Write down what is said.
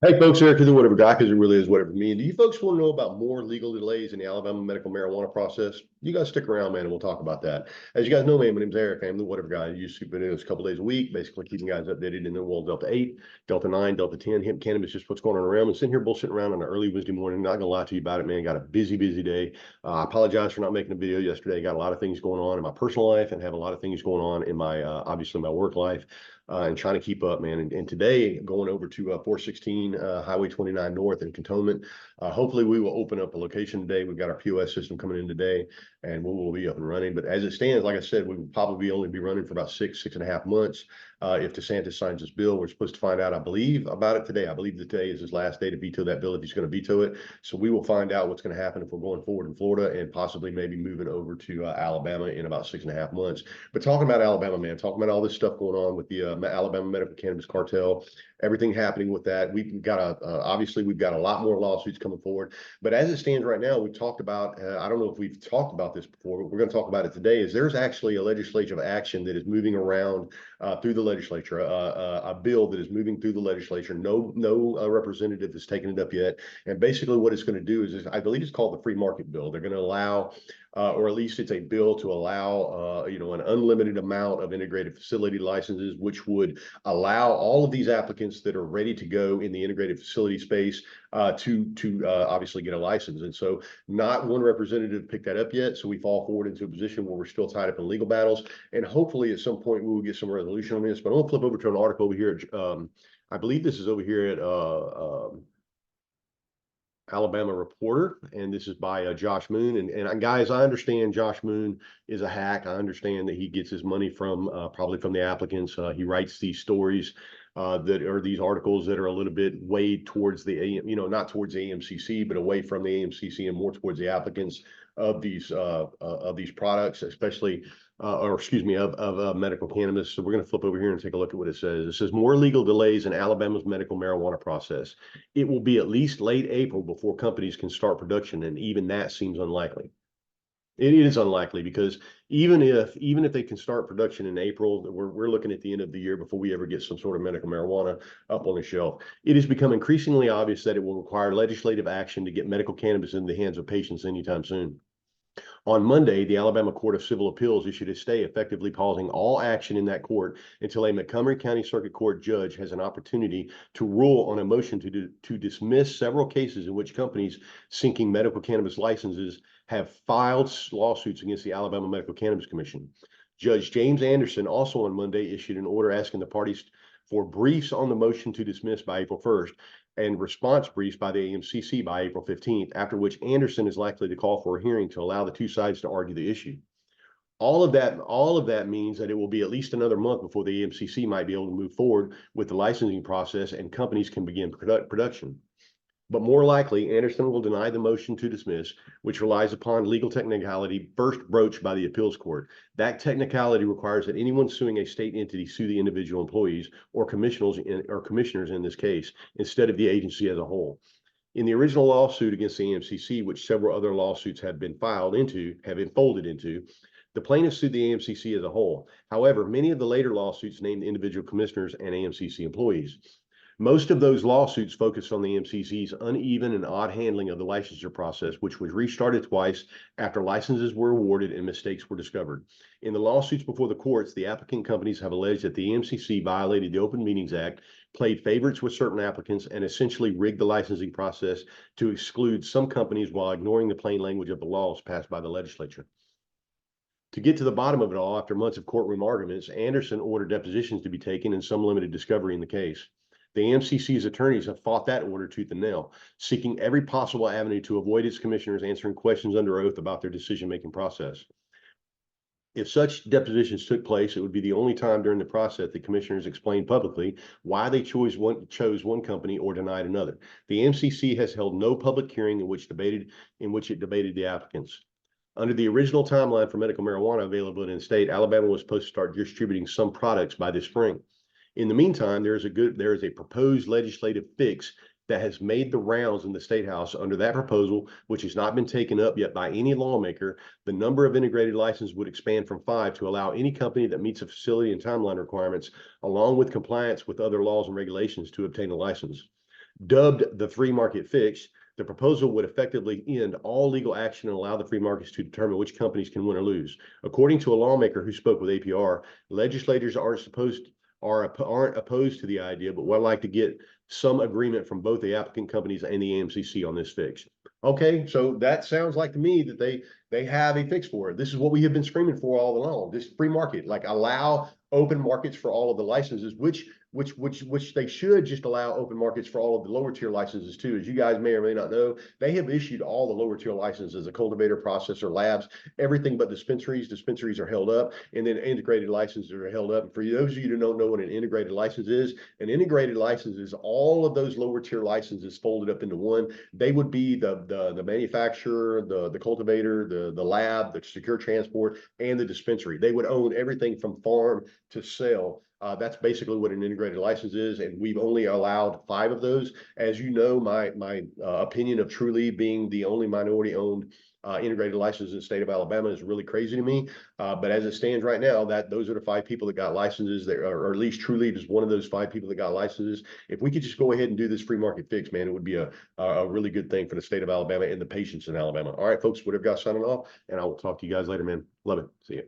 Hey folks, Eric, the whatever guy, because it really is whatever me. Do you folks want to know about more legal delays in the Alabama medical marijuana process? You guys stick around, man, and we'll talk about that. As you guys know, man, my name's Eric. I'm the whatever guy. I use super videos a couple days a week, basically keeping guys updated in the world Delta 8, Delta 9, Delta 10, hemp cannabis, just what's going on around. I'm sitting here bullshitting around on an early Wednesday morning. Not gonna lie to you about it, man. Got a busy, busy day. I apologize for not making a video yesterday. Got a lot of things going on in my personal life and have a lot of things going on in my obviously my work life. And trying to keep up, man. And today, going over to 416 Highway 29 North in Cantonment. Hopefully, we will open up a location today. We've got our POS system coming in today, and we will be up and running. But as it stands, like I said, we will probably only be running for about 6.5 months. If DeSantis signs this bill, we're supposed to find out, I believe, about it today. I believe that today is his last day to veto that bill if he's going to veto it. So we will find out what's going to happen if we're going forward in Florida and possibly maybe moving over to Alabama in about 6.5 months. But talking about Alabama, man, talking about all this stuff going on with the Alabama medical cannabis cartel, everything happening with that. We've got obviously we've got a lot more lawsuits coming forward. But as it stands right now, we've talked about, I don't know if we've talked about this before, but we're going to talk about it today, is there's actually a legislative action that is moving around through the legislature, a bill that is moving through the legislature. No representative has taken it up yet. And basically what it's going to do is I believe it's called the free market bill. They're going to allow or at least it's a bill to allow, an unlimited amount of integrated facility licenses, which would allow all of these applicants that are ready to go in the integrated facility space to obviously get a license. And so not one representative picked that up yet. So we fall forward into a position where we're still tied up in legal battles. And hopefully at some point we will get some resolution on this. But I'm going to flip over to an article over here. I believe this is over here at Alabama Reporter, and this is by Josh Moon. And guys, I understand Josh Moon is a hack. I understand that he gets his money from probably from the applicants. He writes these stories that are these articles that are a little bit weighed towards the not towards the AMCC, but away from the AMCC and more towards the applicants of these products, especially or excuse me, of medical cannabis. So we're going to flip over here and take a look at what it says. It says more legal delays in Alabama's medical marijuana process. It will be at least late April before companies can start production, and even that seems unlikely. It is unlikely because even if they can start production in April, we're looking at the end of the year before we ever get some sort of medical marijuana up on the shelf. It has become increasingly obvious that it will require legislative action to get medical cannabis in the hands of patients anytime soon. On Monday, the Alabama Court of Civil Appeals issued a stay, effectively pausing all action in that court until a Montgomery County Circuit Court judge has an opportunity to rule on a motion to dismiss several cases in which companies seeking medical cannabis licenses have filed lawsuits against the Alabama Medical Cannabis Commission. Judge James Anderson also on Monday issued an order asking the parties for briefs on the motion to dismiss by April 1st and response briefs by the AMCC by April 15th, after which Anderson is likely to call for a hearing to allow the two sides to argue the issue. All of that means that it will be at least another month before the AMCC might be able to move forward with the licensing process and companies can begin production. But more likely, Anderson will deny the motion to dismiss, which relies upon legal technicality first broached by the appeals court. That technicality requires that anyone suing a state entity sue the individual employees or commissioners in this case, instead of the agency as a whole. In the original lawsuit against the AMCC, which several other lawsuits have been folded into, the plaintiffs sued the AMCC as a whole. However, many of the later lawsuits named individual commissioners and AMCC employees. Most of those lawsuits focused on the MCC's uneven and odd handling of the licensure process, which was restarted twice after licenses were awarded and mistakes were discovered. In the lawsuits before the courts, the applicant companies have alleged that the MCC violated the Open Meetings Act, played favorites with certain applicants, and essentially rigged the licensing process to exclude some companies while ignoring the plain language of the laws passed by the legislature. To get to the bottom of it all, after months of courtroom arguments, Anderson ordered depositions to be taken and some limited discovery in the case. The AMCC's attorneys have fought that order tooth and nail, seeking every possible avenue to avoid its commissioners answering questions under oath about their decision-making process. If such depositions took place, it would be the only time during the process the commissioners explained publicly why they chose one company or denied another. The AMCC has held no public hearing in which it debated the applicants. Under the original timeline for medical marijuana availability in the state, Alabama was supposed to start distributing some products by this spring. In the meantime, there is a proposed legislative fix that has made the rounds in the State House. Under that proposal, which has not been taken up yet by any lawmaker, the number of integrated licenses would expand from 5 to allow any company that meets the facility and timeline requirements, along with compliance with other laws and regulations, to obtain a license. Dubbed the free market fix, the proposal would effectively end all legal action and allow the free markets to determine which companies can win or lose. According to a lawmaker who spoke with APR, legislators aren't opposed to the idea, but would like to get some agreement from both the applicant companies and the AMCC on this fix. Okay, so that sounds like to me that they have a fix for it. This is what we have been screaming for all along. This free market, like allow open markets for all of the licenses, which they should just allow open markets for all of the lower tier licenses too. As you guys may or may not know, they have issued all the lower tier licenses, a cultivator, processor, labs, everything but dispensaries. Dispensaries are held up, and then integrated licenses are held up. And for those of you who don't know what an integrated license is, an integrated license is all of those lower tier licenses folded up into one. They would be the manufacturer, the cultivator, the lab, the secure transport, and the dispensary. They would own everything from farm to sale. That's basically what an integrated license is, and we've only allowed 5 of those. As you know, my opinion of Trulieve being the only minority-owned integrated license in the state of Alabama is really crazy to me. But as it stands right now, those are the 5 people that got licenses, there, or at least Trulieve is one of those 5 people that got licenses. If we could just go ahead and do this free market fix, man, it would be a really good thing for the state of Alabama and the patients in Alabama. All right, folks, whatever, guys, signing off, and I will talk to you guys later, man. Love it. See you.